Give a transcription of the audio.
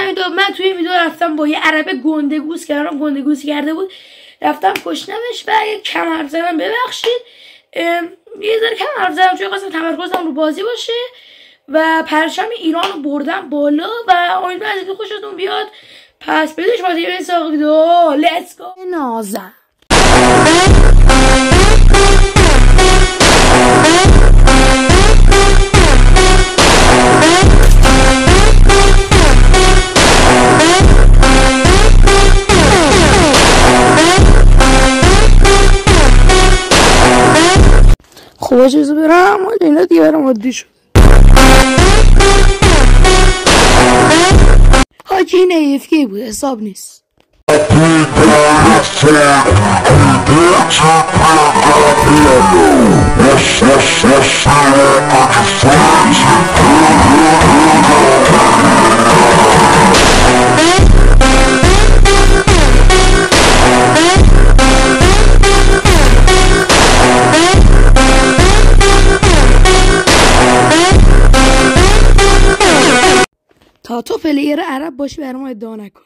همین من توی این ویدیو رفتم با یه عربه گندگوز کردم، گندگوزی کرده بود، رفتم کشتمش و یه کم حرف زدم، ببخشید یه ذره کم حرف زدم چون خواستم تمرکزم رو بازی باشه و پرچم ایران رو بردم بالا و امیدوارم از اینکه خوشتون بیاد. پس بدش بازی به ساق ویدیو. لیتس گو. نازم خب چیزو برم اینا دیگه برم عادی شد. حاجی این ایفکی بود، حساب نیست. تا تو پلیر عرب باشی برای ما ادعا نکنی.